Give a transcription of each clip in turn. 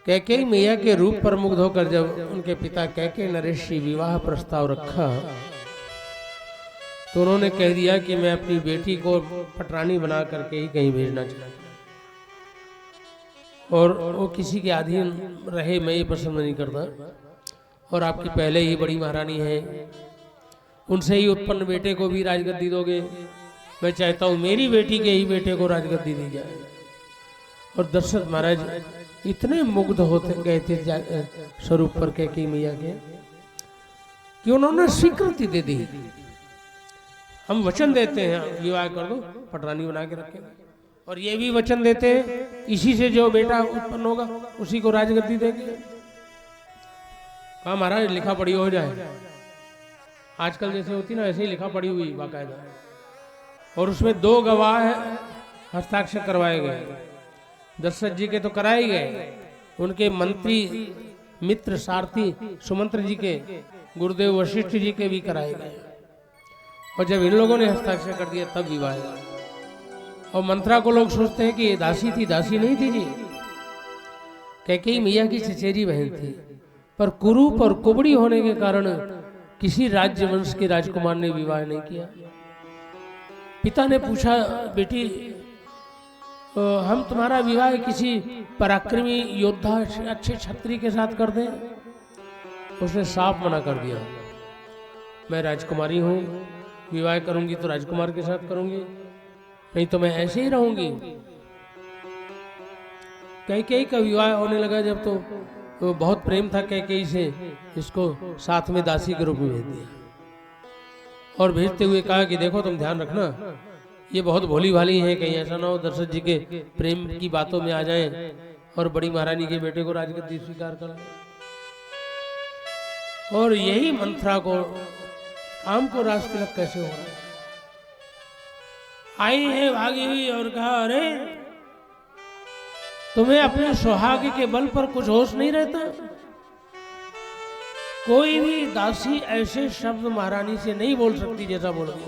कैकेयी मैया के रूप पर मुग्ध होकर जब उनके पिता कैकेयी नरेश जी विवाह प्रस्ताव रखा तो उन्होंने कह दिया कि मैं अपनी बेटी को पटरानी बना करके ही कहीं भेजना चाहता हूं और वो किसी के अधीन रहे, मैं ये पसंद नहीं करता। और आपकी पहले ही बड़ी महारानी है, उनसे ही उत्पन्न बेटे को भी राजगद्दी दोगे। मैं चाहता हूँ मेरी बेटी के ही बेटे को राजगद्दी दी जाए। और दशरथ महाराज इतने मुग्ध होते गए थे स्वरूप पर कैकेयी मैया के कि उन्होंने स्वीकृति दे दी। हम वचन देते हैं विवाह कर दो, पटरानी बना के रखेंगे। और ये भी वचन देते हैं इसी से जो बेटा उत्पन्न होगा उसी को राजगद्दी देंगे। कहा महाराज लिखा पढ़ी हो जाए, आजकल जैसे होती ना ऐसे ही लिखा पढ़ी हुई बाकायदा। और उसमें 2 गवाह हस्ताक्षर करवाए गए। दशरथ जी के तो कराए गए, उनके मंत्री मित्र सारथी सुमंत्र जी के, गुरुदेव वशिष्ठ जी के भी कराए गए। और जब इन लोगों ने हस्ताक्षर कर दिया तब विवाह हुआ। और मंत्रा को लोग सोचते हैं कि ये दासी थी, दासी नहीं थी जी, कैकेयी मैया की चचेरी बहन थी। पर कुरूप और कुबड़ी होने के कारण किसी राज्य वंश के राजकुमार ने विवाह नहीं किया। पिता ने पूछा, बेटी हम तुम्हारा विवाह किसी पराक्रमी योद्धा अच्छे क्षत्रिय के साथ कर दें? उसने साफ मना कर दिया, मैं राजकुमारी हूं, विवाह करूंगी तो राजकुमार के साथ करूंगी, नहीं तो मैं ऐसे ही रहूंगी। कैकेयी का विवाह होने लगा जब तो बहुत प्रेम था कैकेयी से, इसको साथ में दासी के रूप में भेज दिया। और भेजते हुए कहा कि देखो तुम ध्यान रखना, ये बहुत भोली भाली है, कहीं ऐसा ना हो दशरथ जी के प्रेम की बातों में आ जाएं और बड़ी महारानी के बेटे को राजगद्दी स्वीकार कर लें। और यही मंत्रा को आम को राज तिलक कैसे हो रहा है। आई है भागी हुई और कहा, अरे तुम्हें अपने सुहाग के बल पर कुछ होश नहीं रहता? कोई भी दासी ऐसे शब्द महारानी से नहीं बोल सकती जैसा बोल रही।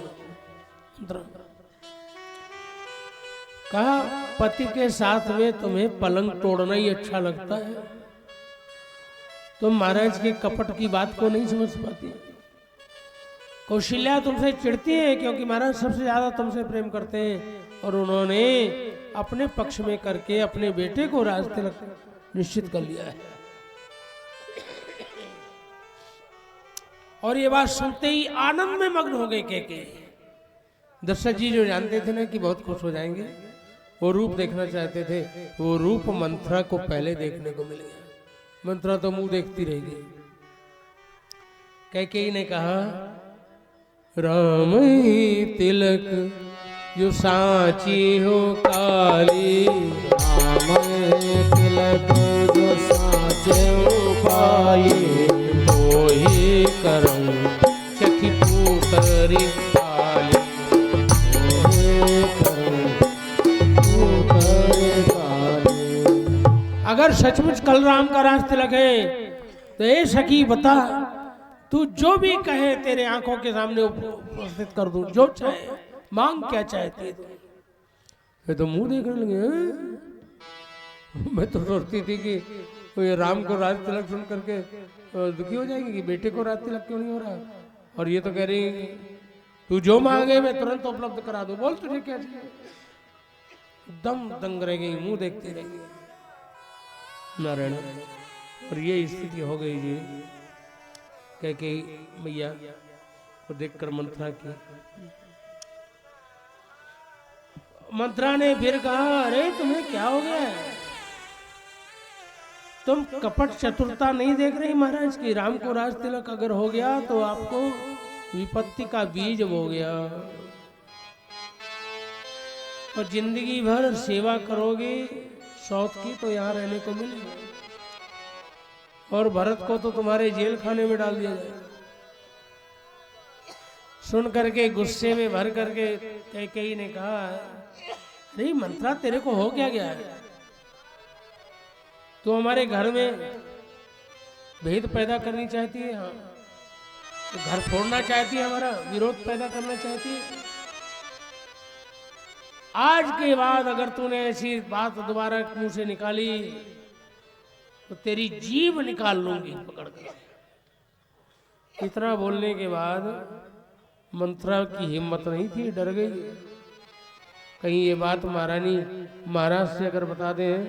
कहा, पति के साथ में तुम्हें पलंग तोड़ना ही अच्छा लगता है, तुम महाराज के कपट की बात को नहीं समझ पाती। कौशल्या तुमसे चिढ़ती है क्योंकि महाराज सबसे ज्यादा तुमसे प्रेम करते हैं और उन्होंने अपने पक्ष में करके अपने बेटे को राज तिलक निश्चित कर लिया है। और ये बात सुनते ही आनंद में मग्न हो गए कैकेयी। दशरथ जी जो जानते थे ना कि बहुत खुश हो जाएंगे, वो रूप देखना चाहते थे, वो रूप मंत्रा को पहले देखने को मिल गया। मंत्रा तो मुंह देखती रह गई। कैकेयी ने कहा, राम ही तिलक जो साची हो काली, राम तिलक जो साचे हो काली, तो ही करम सखी पुतरी काली, तो ही करम पुतरी काली। अगर सचमुच कल राम का राज तिलक है तो ये सखी बता, तू जो भी कहे तेरे आंखों के सामने उपस्थित कर दूं, जो चाहे मांग, क्या चाहती है। तो मुंह देखने लगे। मैं तो सोचती थी कि ये राम को राज तिलक सुन करके दुखी हो जाएगी कि बेटे को राज तिलक क्यों नहीं हो रहा। और ये तो कह रही तू जो मांगे मैं तुरंत उपलब्ध करा दूं, बोल तुझे क्या चाहिए। दम दंग रह गई, मुंह देखती रह गई नारायण। और ये स्थिति हो गई जी कैकेयी मैया को देखकर मंत्रा की। मंत्रा ने फिर कहा, अरे तुम्हें क्या हो गया है? तुम कपट चतुरता नहीं देख रही महाराज की? राम को राज तिलक अगर हो गया तो आपको विपत्ति का बीज हो गया और जिंदगी भर सेवा करोगे सौत की तो यहाँ रहने को मिलेगा। और भरत को तो तुम्हारे जेल खाने में डाल दिया जाए। सुन करके गुस्से में भर करके कैकेयी ने कहा, अरे मंत्रा तेरे को हो क्या गया है? तो हमारे घर में भेद पैदा करनी चाहती है, हाँ तो घर फोड़ना चाहती है, हमारा विरोध पैदा करना चाहती है। आज के बाद अगर तूने ऐसी बात दोबारा मुंह से निकाली तो तेरी जीभ निकाल लूंगी पकड़ कर। इतना बोलने के बाद मंत्रा की हिम्मत नहीं थी, डर गई। कहीं ये बात महारानी महाराज से अगर बता दें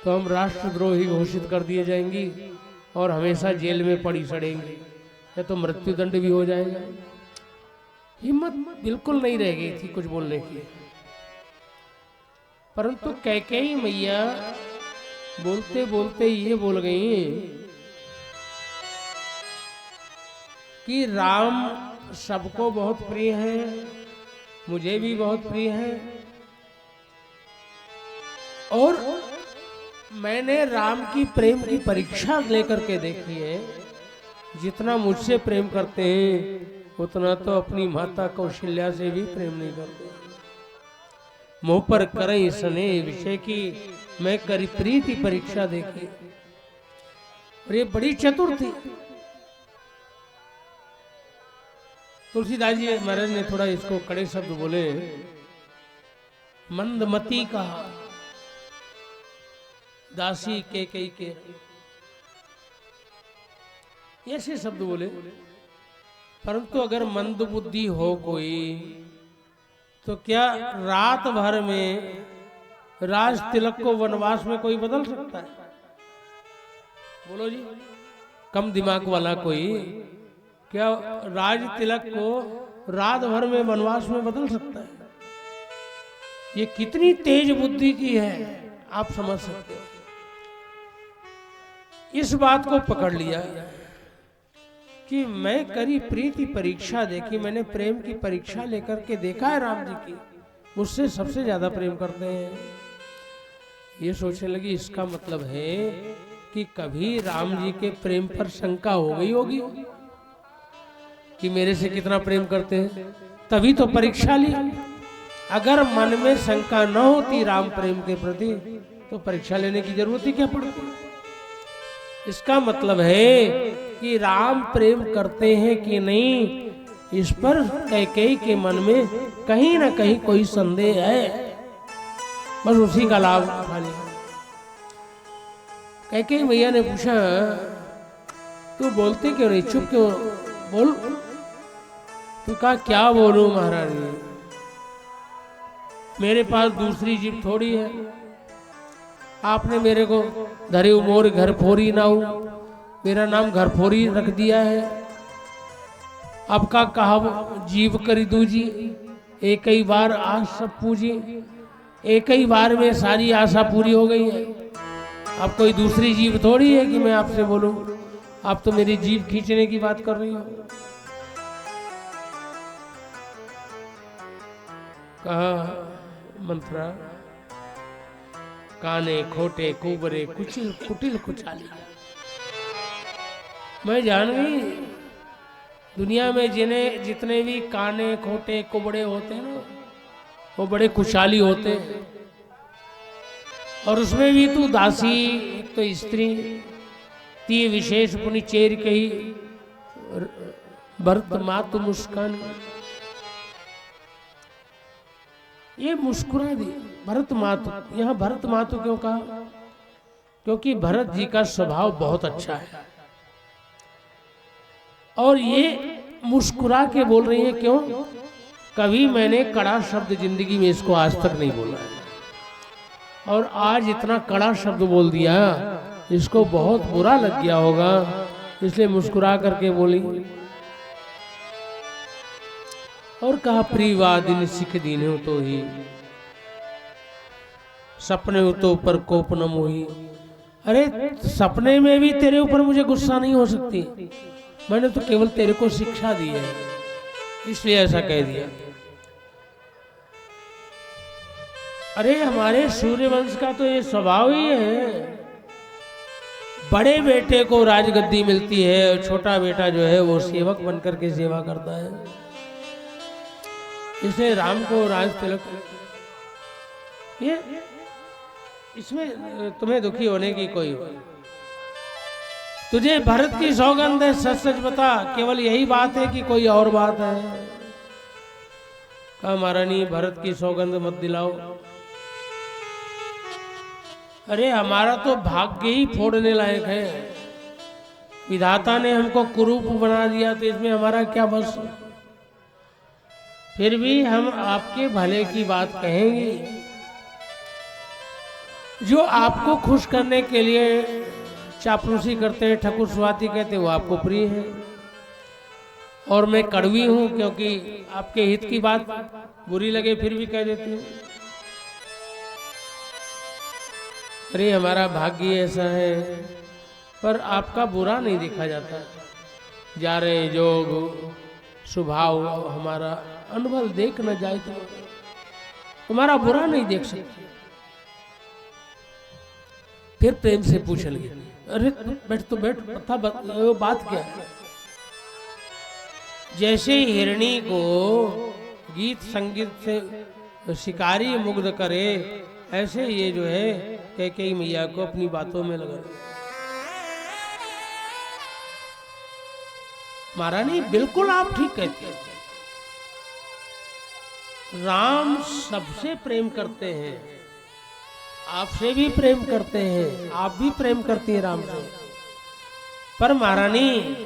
तो हम राष्ट्रद्रोही घोषित कर दिए जाएंगी और हमेशा जेल में पड़ी सड़ेंगी, या तो मृत्युदंड भी हो जाएगा। हिम्मत बिल्कुल नहीं रह गई थी कुछ बोलने की। परंतु कैकेयी मैया बोलते बोलते ये बोल गई कि राम सबको बहुत प्रिय है, मुझे भी बहुत प्रिय है, और मैंने राम की प्रेम की परीक्षा लेकर के देखी है। जितना मुझसे प्रेम करते हैं उतना तो अपनी माता कौशल्या से भी प्रेम नहीं करते। मुंह पर करई सने विषय की मैं करी प्रीति परीक्षा देखी। और ये बड़ी चतुर थी। तुलसीदास जी महाराज ने थोड़ा इसको कड़े शब्द बोले, मंदमती का दासी के कई के, ऐसे शब्द बोले। परंतु अगर मंद बुद्धि हो कोई तो क्या रात भर में राज तिलक को वनवास में कोई बदल सकता है? बोलो जी, कम दिमाग वाला कोई क्या राज तिलक को रात भर में वनवास में बदल सकता है? ये कितनी तेज बुद्धि की है आप समझ सकते हो। इस बात को पकड़ लिया कि मैं करी प्रीति परीक्षा देखी, मैंने प्रेम की परीक्षा लेकर के देखा है राम जी की, मुझसे सबसे ज्यादा प्रेम करते हैं। ये सोचने लगी इसका मतलब है कि कभी राम जी के प्रेम पर शंका हो गई होगी कि मेरे से कितना प्रेम करते हैं, तभी तो परीक्षा ली। अगर मन में शंका न होती राम प्रेम के प्रति तो परीक्षा लेने की जरूरत ही क्या पड़ती। इसका मतलब है कि राम प्रेम करते हैं कि नहीं, इस पर कैकेयी के मन में कहीं ना कहीं कोई संदेह है, बस उसी का लाभ उठा लिया। कैकेयी मैया ने पूछा, तू बोलते क्यों नहीं, चुप क्यों, बोल। तू कहा क्या बोलूं महारानी, मेरे पास दूसरी जीभ थोड़ी है। आपने मेरे को धरे मोर घर फोरी ना हो, मेरा नाम घर फोरी रख दिया है। अब का कहा जीव करी दूजी, एक ही बार आस सब पूजी, एक ही बार में सारी आशा पूरी हो गई है। अब कोई दूसरी जीव थोड़ी है कि मैं आपसे बोलूं, आप तो मेरी जीभ खींचने की बात कर रही हो। कहा मंत्रा, काने खोटे कुबरे कुचिल कुटिल कुचाली। मैं जान गई दुनिया में जितने भी काने खोटे कुबड़े होते हैं ना, वो बड़े कुशाली होते हैं। और उसमें भी तू दासी, एक तो स्त्री, ती विशेष पुनि चेर कही भरत मातु मुस्कान। ये मुस्कुरा दी भरत मातु। यहाँ भरत मातु क्यों कहा? क्योंकि भरत जी का स्वभाव बहुत अच्छा है और ये मुस्कुरा के बोल रही है। क्यों? कभी मैंने कड़ा शब्द जिंदगी में इसको आज तक नहीं बोला है और आज इतना कड़ा शब्द बोल दिया, इसको बहुत बुरा लग गया होगा, इसलिए मुस्कुरा करके बोली। और कहा प्रियवादिन सिख दीन हो तो ही, सपने हो तो ऊपर कोप न मोही। अरे सपने में भी तेरे ऊपर मुझे गुस्सा नहीं हो सकती, मैंने तो केवल तेरे को शिक्षा दी है, इसलिए ऐसा कह दिया। अरे हमारे सूर्यवंश का तो ये स्वभाव ही है, बड़े बेटे को राजगद्दी मिलती है और छोटा बेटा जो है वो सेवक बनकर के सेवा करता है। इसलिए राम को राज तिलक, ये इसमें तुम्हें दुखी होने की कोई हो। तुझे भरत की सौगंध है, सच सच बता, केवल यही बात है कि कोई और बात है? कहा महारानी भरत की सौगंध मत दिलाओ। अरे हमारा तो भाग्य ही फोड़ने लायक है। विधाता ने हमको कुरूप बना दिया तो इसमें हमारा क्या बस। फिर भी हम आपके भले की बात कहेंगे। जो आपको खुश करने के लिए चापलूसी करते हैं, ठकुर स्वाति कहते हैं, वो आपको प्रिय है। और मैं कड़वी हूं क्योंकि आपके हित की बात बुरी लगे फिर भी कह देती हूँ। अरे हमारा भाग्य ऐसा है, पर आपका बुरा नहीं देखा जाता। जा रहे जोग स्वभाव हमारा अनुभव देख न जाए तो तुम्हारा बुरा नहीं देख सकते। फिर प्रेम से पूछ लगे, अरे बैठ तो बैठ, वो बात क्या है। जैसे हिरणी को गीत संगीत से शिकारी मुग्ध करे, ऐसे ये जो है कैकेयी मैया को अपनी बातों में लगा। महारानी बिल्कुल आप ठीक कहते हैं। राम सबसे प्रेम करते हैं, आपसे भी प्रेम करते हैं, आप भी प्रेम करती हैं राम से। पर महारानी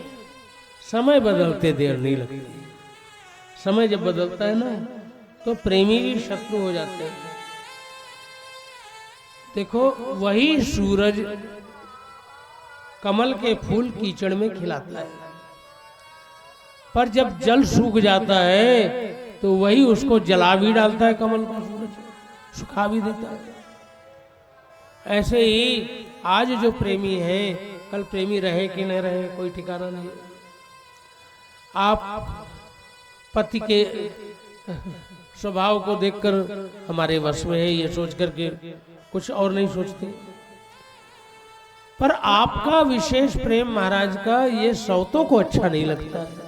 समय बदलते देर नहीं लगती। समय जब बदलता है ना तो प्रेमी भी शत्रु हो जाते हैं। देखो वही सूरज कमल के फूल कीचड़ में खिलाता है, पर जब जल सूख जाता है तो वही उसको जला भी डालता है। कमल को सूरज सुखा भी देता है। ऐसे ही आज जो प्रेमी है, कल प्रेमी रहे कि न रहे कोई ठिकाना नहीं। आप पति के स्वभाव को देखकर हमारे वश में है ये सोच करके कुछ और नहीं सोचते। पर आपका विशेष प्रेम महाराज का ये सौतों को अच्छा नहीं लगता है।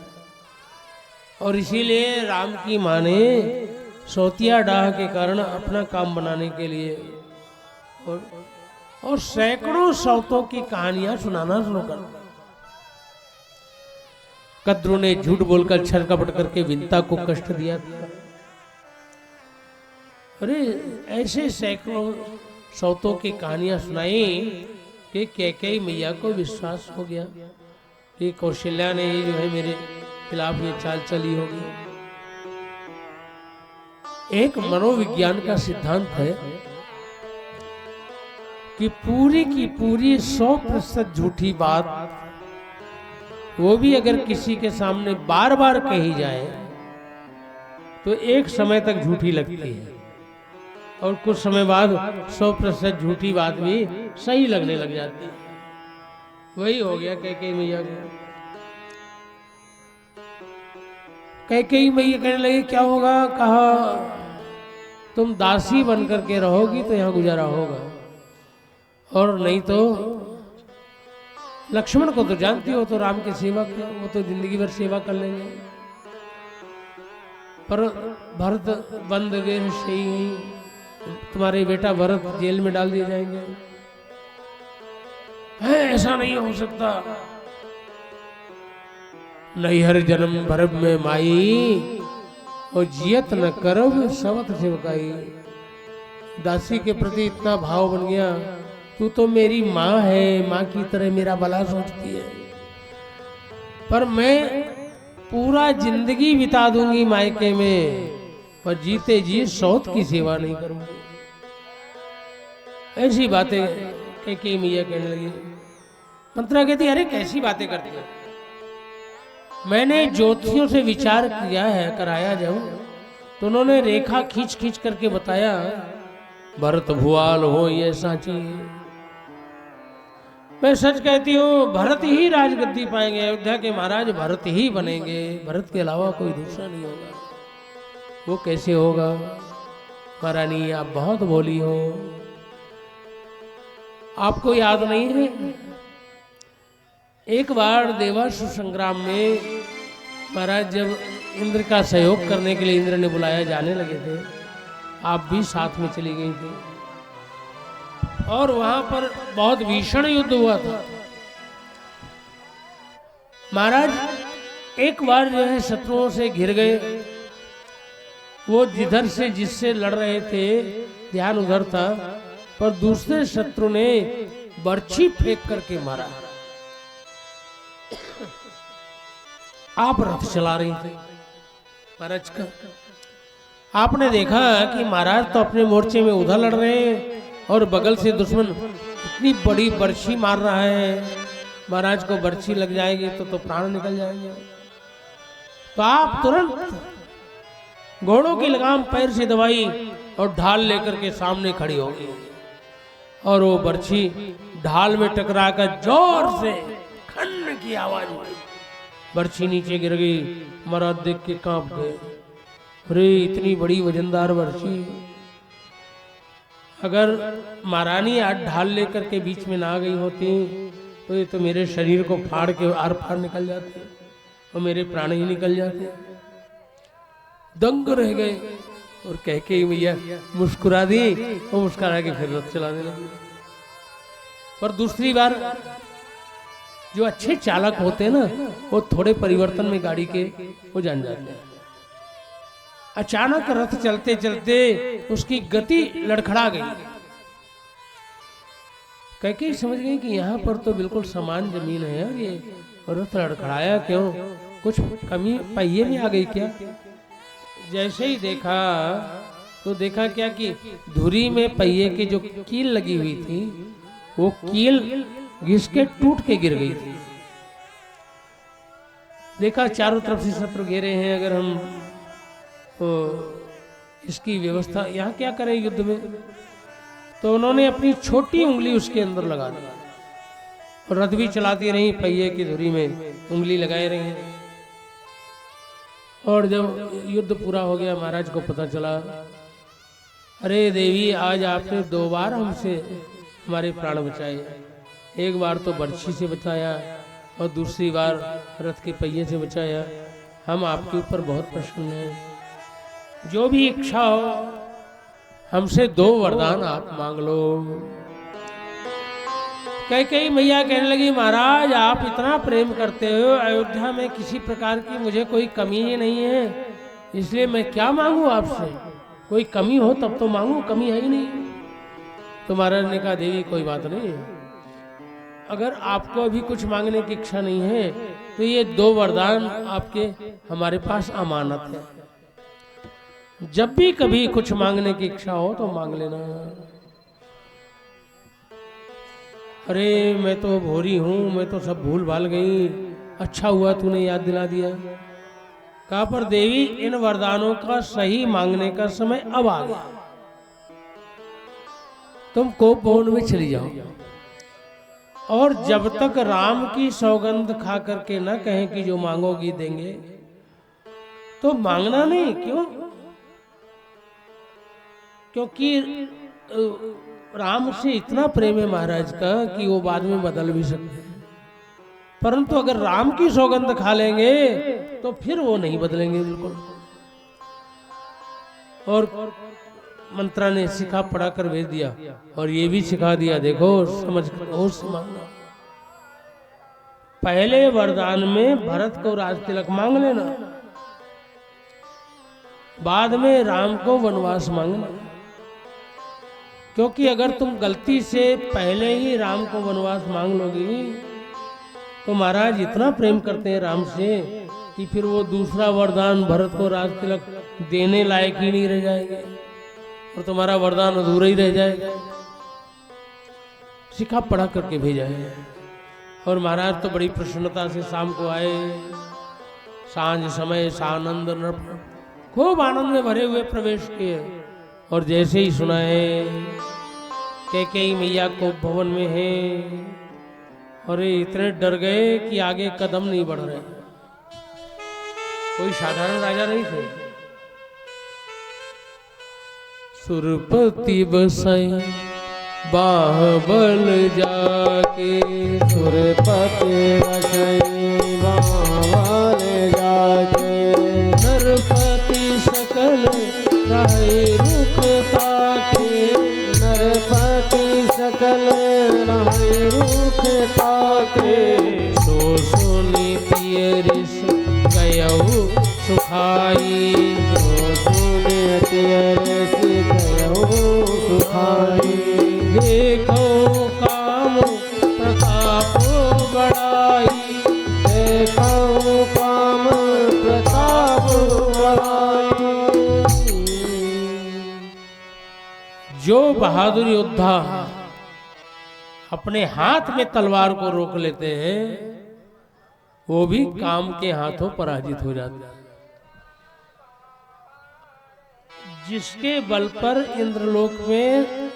और इसीलिए राम की माँ ने सौतिया डाह के कारण अपना काम बनाने के लिए और सैकड़ों सौतों की कहानियां सुनाना शुरू कर। कद्रू ने झूठ बोलकर छल कपट करके विंता को कष्ट दिया था। अरे ऐसे सैकड़ों सौतों की कहानियां सुनाई कि कैकेयी मैया को विश्वास हो गया कि कौशल्या ने ही जो है मेरे खिलाफ ये चाल चली होगी। एक मनोविज्ञान का सिद्धांत है कि पूरी की पूरी 100% झूठी बात वो भी अगर किसी के सामने बार बार कही जाए तो एक समय तक झूठी लगती है, और कुछ समय बाद 100% झूठी बात भी सही लगने लग जाती है। वही हो गया कैकेयी मैया को। कैकेयी मैया कहने लगी क्या होगा, कहा तुम दासी बन करके रहोगी तो यहाँ गुजारा होगा, और नहीं तो लक्ष्मण को तो जानती हो, तो राम के सेवक है, वो तो जिंदगी भर सेवा कर लेंगे। पर भरत बंद गए सही, तुम्हारे बेटा भरत जेल में डाल दिए जाएंगे। है ऐसा नहीं हो सकता। नैहर जन्म भरब में माई, और जियत न करब सवत सेवकाई। दासी के प्रति इतना भाव बन गया, तू तो मेरी माँ है, माँ की तरह मेरा भला सोचती है, पर मैं पूरा जिंदगी बिता दूंगी मायके में, पर जीते जी सौत की सेवा नहीं करूंगी। ऐसी बातें कैकेयी मैया कहने लगी। मंत्रा कहती अरे कैसी बातें करती हो। मैंने ज्योतिषियों से विचार किया है, कराया जब, तो उन्होंने रेखा खींच खींच करके बताया भरत भुआल हो ये साची। मैं सच कहती हूँ, भरत ही राजगद्दी पाएंगे, अयोध्या के महाराज भरत ही बनेंगे, भरत के अलावा कोई दूसरा नहीं होगा। वो कैसे होगा? महारानी आप बहुत बोली हो, आपको याद नहीं है एक बार देवासुर संग्राम में महाराज जब इंद्र का सहयोग करने के लिए इंद्र ने बुलाया, जाने लगे थे, आप भी साथ में चली गई थी, और वहां पर बहुत भीषण युद्ध हुआ था। महाराज एक बार जो है शत्रुओं से घिर गए, वो जिधर से जिससे लड़ रहे थे ध्यान उधर था, पर दूसरे शत्रु ने बर्छी फेंक करके मारा। आप रथ चला रही थे महाराज का, आपने देखा कि महाराज तो अपने मोर्चे में उधर लड़ रहे हैं और बगल से दुश्मन इतनी बड़ी बर्छी मार रहा है, महाराज को बर्छी लग जाएगी तो प्राण निकल जाएंगे। तो आप तुरंत घोड़ों की लगाम पैर से दबाई और ढाल लेकर के सामने खड़ी हो गई, और वो बर्छी ढाल में टकराकर जोर से खन की आवाज हुई, बर्छी नीचे गिर गई। महाराज देख के कांप गए, अरे इतनी बड़ी वजनदार बर्छी, अगर महारानी आज ढाल लेकर के बीच में ना गई होती तो ये तो मेरे शरीर को फाड़ के आर पार निकल जाते और मेरे प्राण ही निकल जाते। दंग रह गए और कह के भैया मुस्कुरा दी और मुस्कुरा के फिर रथ चलाने लगे। पर दूसरी बार जो अच्छे चालक होते हैं ना, वो थोड़े परिवर्तन में गाड़ी के वो जान जाते हैं। अचानक रथ चलते चलते उसकी गति लड़खड़ा गई। कैकेयी समझ गई कि यहाँ पर तो बिल्कुल समान जमीन है और ये रथ लड़खड़ाया क्यों, कुछ कमी पहिए में आ गई क्या। जैसे ही देखा तो देखा क्या कि धुरी में पहिए की जो कील लगी हुई थी वो कील घिस के टूट के गिर गई थी। देखा चारों तरफ से शत्रु घेरे हैं, अगर हम तो इसकी व्यवस्था यहाँ क्या करें युद्ध में। तो उन्होंने अपनी छोटी उंगली उसके अंदर लगा दी और रथ भी चलाती रही, पहिए की धुरी में उंगली लगाए रही। और जब युद्ध पूरा हो गया महाराज को पता चला, अरे देवी आज आपने 2 बार हमसे हमारे प्राण बचाए, एक बार तो बर्छी से बचाया और दूसरी बार रथ के पहिए से बचाया। हम आपके ऊपर बहुत प्रसन्न हैं, जो भी इच्छा हो हमसे 2 वरदान आप मांग लो। कैकेयी मैया कहने लगी, महाराज आप इतना प्रेम करते हो, अयोध्या में किसी प्रकार की मुझे कोई कमी ही नहीं है, इसलिए मैं क्या मांगू आपसे, कोई कमी हो तब तो मांगू, कमी है ही नहीं। तो महाराज ने कहा, देवी कोई बात नहीं, अगर आपको अभी कुछ मांगने की इच्छा नहीं है तो ये 2 वरदान आपके हमारे पास अमानत है, जब भी कभी कुछ मांगने की इच्छा हो तो मांग लेना। अरे मैं तो भोरी हूं, मैं तो सब भूल भाल गई, अच्छा हुआ तूने याद दिला दिया। कहा, पर देवी इन वरदानों का सही मांगने का समय अब आ गया, तुम कोप भवन में चली जाओ और जब तक राम की सौगंध खा करके न कहें कि जो मांगोगी देंगे तो मांगना नहीं। क्यों? क्योंकि राम से इतना प्रेम है महाराज का कि वो बाद में बदल भी सकते हैं, परंतु अगर राम की सौगंध खा लेंगे तो फिर वो नहीं बदलेंगे बिल्कुल। और मंत्रा ने सिखा पढ़ा कर भेज दिया और ये भी सिखा दिया, देखो समझ होश से मांगना। पहले वरदान में भरत को राज तिलक मांग लेना, बाद में राम को वनवास मांगना। क्योंकि अगर तुम गलती से पहले ही राम को वनवास मांग लोगी तो महाराज इतना प्रेम करते हैं राम से कि फिर वो दूसरा वरदान भरत को राज तिलक देने लायक ही नहीं रह जाएंगे और तुम्हारा वरदान अधूरा ही रह जाएगा। सिखा पढ़ा करके भेजा है। और महाराज तो बड़ी प्रसन्नता से शाम को आए, सांझ समय सानंद नृप खूब आनंद में भरे हुए प्रवेश किए। और जैसे ही सुना है कैकेयी मैया को भवन में है, और इतने डर गए कि आगे कदम नहीं बढ़ रहे। कोई साधारण राजा नहीं थे। सुरपति बसाई बाहुबल जाके, सुरपति बसाई बाहुबल जाके, नरपति सकल राहे रुख ताके, नरपति सकल राहे रुख ताके, सो सुनी पिय ऋष गयऊ सुखाई, सो सुनी पिय ऋष गयऊ सुखाई, बहादुर योद्धा अपने हाथ में तलवार को रोक लेते हैं, वो भी काम के हाथों पराजित हो जाते हैं। जिसके बल पर इंद्रलोक में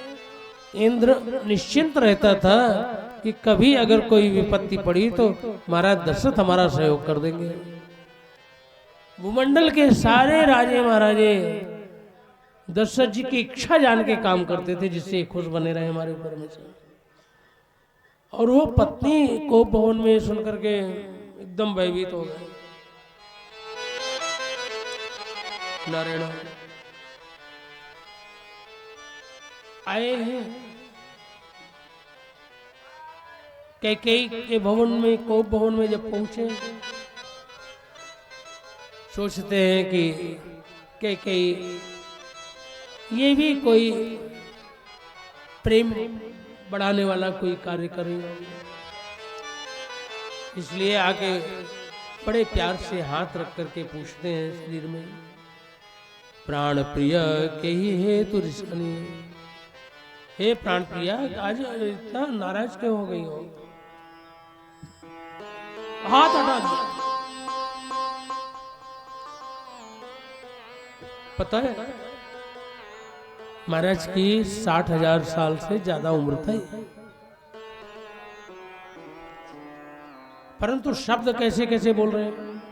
इंद्र निश्चिंत रहता था कि कभी अगर कोई विपत्ति पड़ी तो महाराज दशरथ हमारा सहयोग कर देंगे। भूमंडल के सारे राजे महाराजे दशरथ जी की इच्छा जान के काम करते थे, जिससे खुश बने रहे हमारे ऊपर में से। और वो पत्नी को भवन में सुन करके एकदम भयभीत हो गए। नारायण आए हैं कैकेयी के भवन में, कोप भवन में जब पहुंचे, सोचते हैं कि कैकेयी ये भी कोई प्रेम बढ़ाने वाला कोई कार्य करेगा, इसलिए आके बड़े प्यार से हाथ रख करके पूछते हैं शरीर में, प्राण प्रिय कही है तू रिश्तनी, हे प्राण प्रिया आज इतना नाराज क्यों हो गई हो? हाथ हटा दिया। पता है महाराज की 60,000 साल से ज्यादा उम्र था, परंतु शब्द कैसे कैसे बोल रहे हैं।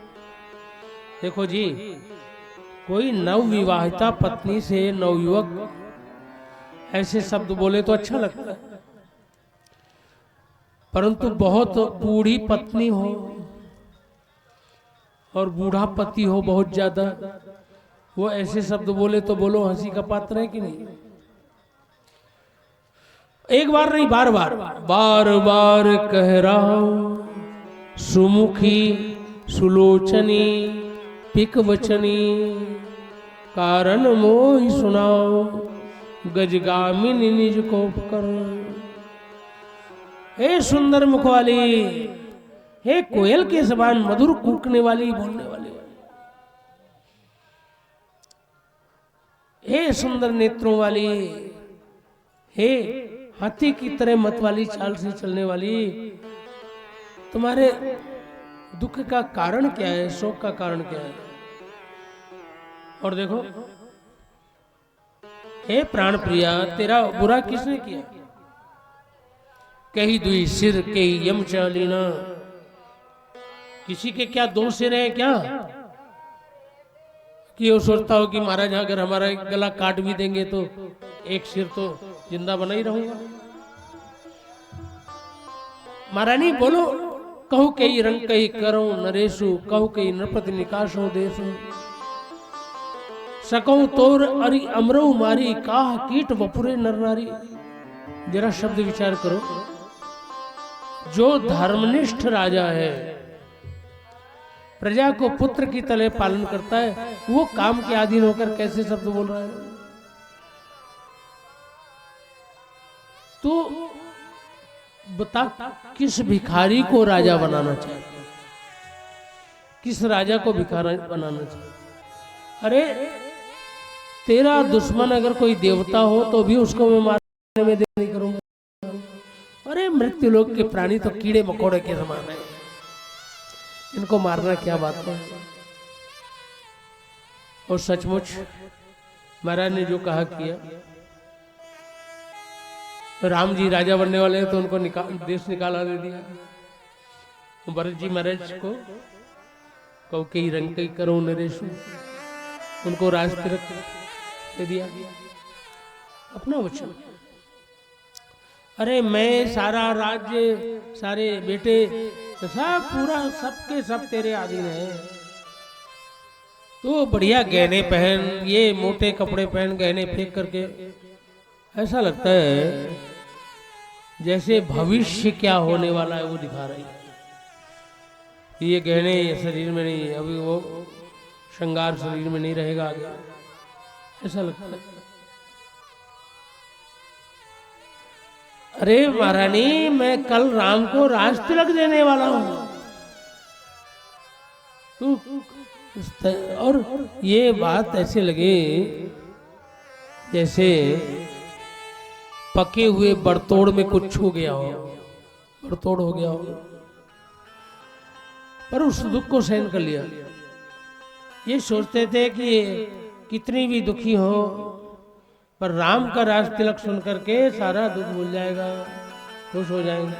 देखो जी, कोई नवविवाहिता पत्नी से नवयुवक ऐसे शब्द बोले तो अच्छा लगता है, परंतु बहुत बूढ़ी पत्नी हो और बूढ़ा पति हो बहुत ज्यादा, वो ऐसे शब्द बोले तो बोलो हंसी का पात्र है कि नहीं? एक बार नहीं, बार बार बार बार कह रहा हूं, सुमुखी सुलोचनी पिक वचनी, कारण मोहि सुनाओ गजगामिनी निज को कर। हे सुंदर मुख वाली, हे कोयल के समान मधुर कूकने वाली, बोलने वाली, हे सुंदर नेत्रों वाली, हे हाथी की तरह मत वाली चाल से चलने वाली, तुम्हारे दुख का कारण क्या है, शोक का कारण क्या है? और देखो, हे प्राण प्रिया, तेरा बुरा किसने किया? कही दुई सिर के यम चालीना, किसी के क्या दो सिर है क्या कि वो सोचता हो कि महाराज अगर हमारा गला काट भी देंगे तो एक सिर तो जिंदा बना ही रहूंगा। महारानी बोलो, कहू कई रंग कई करो नरेशु, कहू कई नृपति निकाशो देशु, सकऊ तोर अरि अमरऊ मारी, काह कीट वपुरे नर नारी। जरा शब्द विचार करो, जो धर्मनिष्ठ राजा है, प्रजा को पुत्र की तरह पालन करता है, वो काम के अधीन होकर कैसे शब्द बोल रहा है? तो बता, किस भिखारी को राजा बनाना चाहिए? किस राजा को भिखारी बनाना चाहिए? अरे तेरा दुश्मन अगर कोई देवता हो तो भी उसको मैं मारने में देर नहीं करूंगा। अरे मृत्यु लोक के प्राणी तो कीड़े मकोड़े के समान है, इनको मारना क्या बात है? और सचमुच महाराज ने जो कहा किया। राम जी राजा बनने वाले हैं तो उनको देश निकाला दे दिया। भरत जी महाराज को कहो कई रंग कई करो नरेशु, उनको राज तिलक दे दिया, अपना वचन। अरे मैं सारा राज्य, सारे बेटे सब पूरा सबके सब तेरे अधीन है, तो बढ़िया गहने पहन, ये मोटे कपड़े पहन गहने फेंक करके ऐसा लगता है जैसे भविष्य क्या होने वाला है वो दिखा रही है। ये गहने शरीर में नहीं, अभी वो श्रृंगार शरीर में नहीं रहेगा आगे, ऐसा लगता है। अरे महारानी, मैं कल राम को राज तिलक देने वाला हूं, और ये बात ऐसे लगे जैसे पके हुए बड़तोड़ में कुछ छू गया हो, बड़तोड़ हो गया हो, पर उस दुख को सहन कर लिया। ये सोचते थे कि कितनी भी दुखी हो पर राम का राज तिलक सुन करके सारा दुख भूल जाएगा, खुश हो जाएंगे।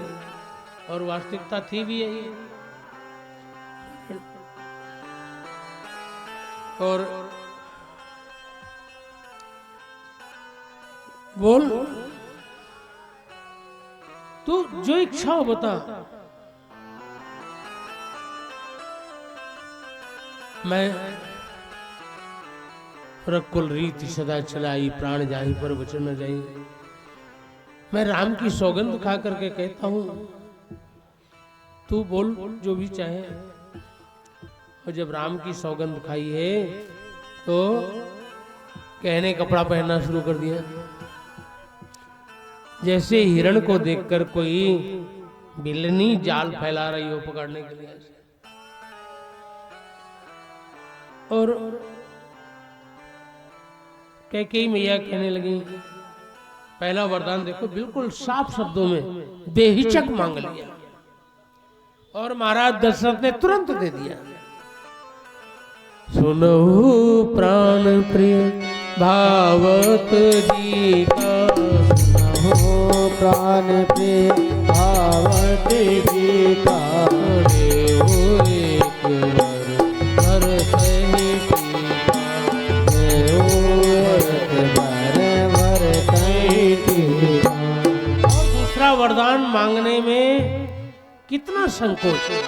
और वास्तविकता थी भी यही। और बोल तू जो इच्छा हो बता, मैं रकुल रीति सदा चलाई, प्राण जाई पर वचन न जाई। मैं राम की सौगंध खा करके कहता हूं, तू बोल जो भी चाहे। और जब राम की सौगंध खाई है तो कहने कपड़ा पहनना शुरू कर दिया। जैसे हिरण को देखकर कोई बिल्ली जाल फैला रही हो पकड़ने के लिए। और कैकेयी मैया कहने लगी, पहला वरदान देखो बिल्कुल साफ शब्दों में बेहिचक मांग लिया और महाराज दशरथ ने तुरंत दे दिया। सुनो प्राण प्रिय भावत जी का, सुनो प्राण प्रिय भावत जी का, एक वर सही और दूसरा वरदान मांगने में कितना संकोच है।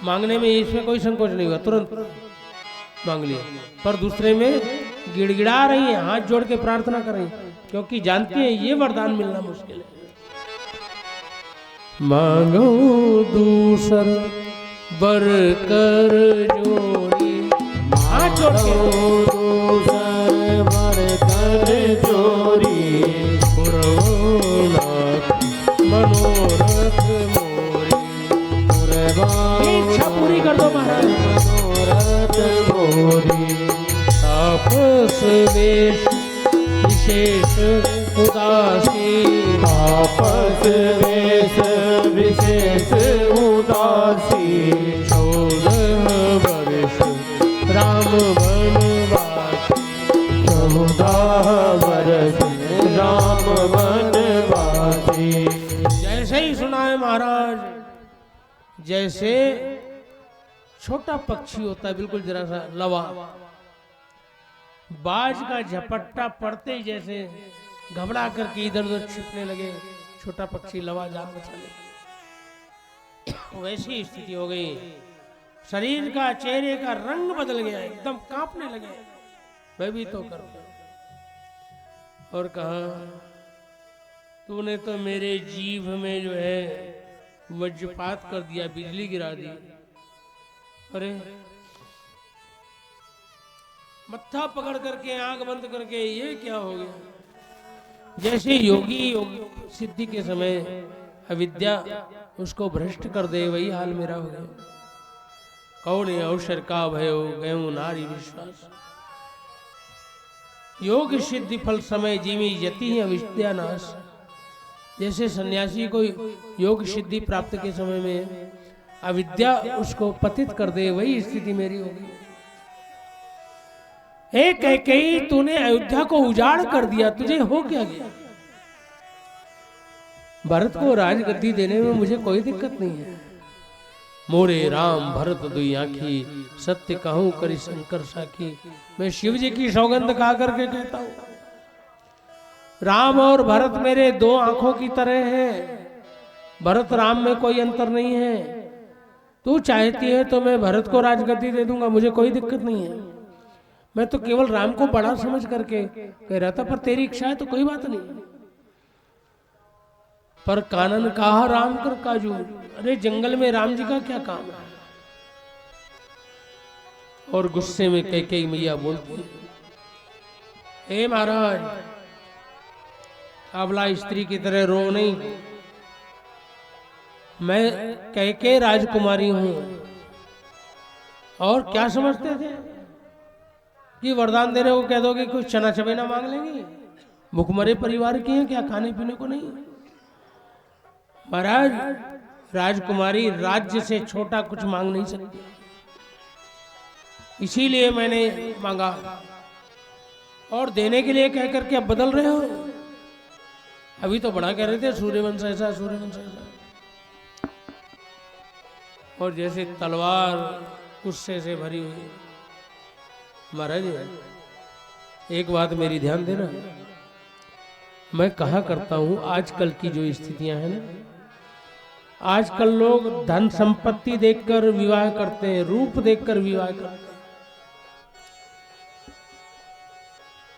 मांगने में इसमें कोई संकोच नहीं हुआ, तुरंत मांग लिया। पर दूसरे में गिड़गिड़ा रही है, हाथ जोड़ के प्रार्थना कर रही है, क्योंकि जानती है ये वरदान मिलना मुश्किल है। मांगो दूसर बर कर जोड़ी, हाथ जोड़ के दूसर बर कर जोड़ी, मनोरथ मोरी, इच्छा पूरी कर दो महाराज। मनोरथ मोरी, आपस वेश विशेष उदासी, आपस वेश विशेष उदासी, 14 वर्ष राम वनवासी, 14 वर्ष राम वनवासी। जैसे ही सुना है महाराज, जैसे छोटा पक्षी होता है, बिल्कुल जरा सा लवा, बाज का झपट्टा पड़ते ही जैसे घबरा करके इधर उधर छिपने लगे, छोटा पक्षी लवा जान बचाने लगे। वैसी स्थिति हो गई, शरीर का चेहरे का रंग बदल गया, एकदम कांपने लगे, भयभीत होकर। और कहा, तूने तो मेरे जीभ में जो है वज्रपात कर दिया, बिजली गिरा दी। अरे मत्था पकड़ करके आंख बंद करके ये क्या हो गया। जैसे योगी सिद्धि के समय अविद्या उसको भ्रष्ट कर दे, वही हाल मेरा हो गया। कौन अवसर का भयो गयो नारी विश्वास, योग सिद्धि फल समय जीवी यति अविद्या नाश। जैसे सन्यासी को योग सिद्धि प्राप्त के समय में अविद्या उसको पतित कर दे, वही स्थिति मेरी होगी। एक कैकेयी, तूने अयोध्या को उजाड़ कर दिया, तुझे हो क्या गया। भरत को राजगद्दी देने में मुझे कोई दिक्कत नहीं है। मोरे राम भरत दुई आँखी, सत्य कहूं करी शंकर साखी। मैं शिव जी की सौगंध खा करके कहता हूं, राम और भरत मेरे दो आंखों की तरह हैं। भरत राम में कोई अंतर नहीं है। तू चाहती है तो मैं भरत को राजगद्दी दे दूंगा, मुझे कोई दिक्कत नहीं है। मैं तो केवल राम को बड़ा समझ करके कह रहा था, पर तेरी इच्छा है तो कोई बात नहीं। पर कानन कहा राम कर काजू, अरे जंगल में राम जी का क्या काम है। और गुस्से में कैकेयी मैया बोलती, हे महाराज, अबला स्त्री की तरह रो नहीं, मैं कैकेयी राजकुमारी हूं। और क्या समझते थे कि वरदान देने को कह दोगे कुछ चना चबेना मांग लेंगे। भुखमरे परिवार के हैं, क्या खाने पीने को नहीं? महाराज, राजकुमारी राज्य से छोटा कुछ मांग नहीं सकती, इसीलिए मैंने मांगा। और देने के लिए कह करके अब बदल रहे हो? अभी तो बड़ा कह रहे थे सूर्यवंश ऐसा, सूर्यवंश ऐसा, और जैसे तलवार गुस्से से भरी हुई। महाराज, एक बात मेरी ध्यान देना, मैं कहा करता हूं आजकल की जो स्थितियां हैं ना, आजकल लोग धन संपत्ति देखकर विवाह करते हैं, रूप देखकर विवाह करते हैं।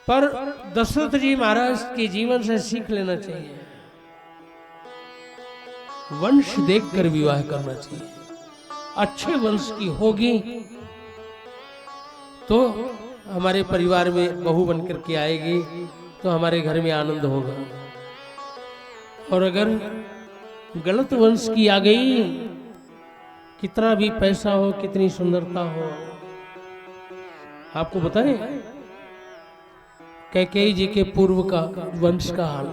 पर दशरथ जी महाराज के जीवन से सीख लेना चाहिए, वंश देखकर विवाह करना चाहिए। अच्छे वंश की होगी तो हमारे परिवार में बहू बनकर के आएगी तो हमारे घर में आनंद होगा। और अगर गलत वंश की आ गई, कितना भी पैसा हो, कितनी सुंदरता हो, आपको बताएं कैकेयी जी के पूर्व का वंश का हाल।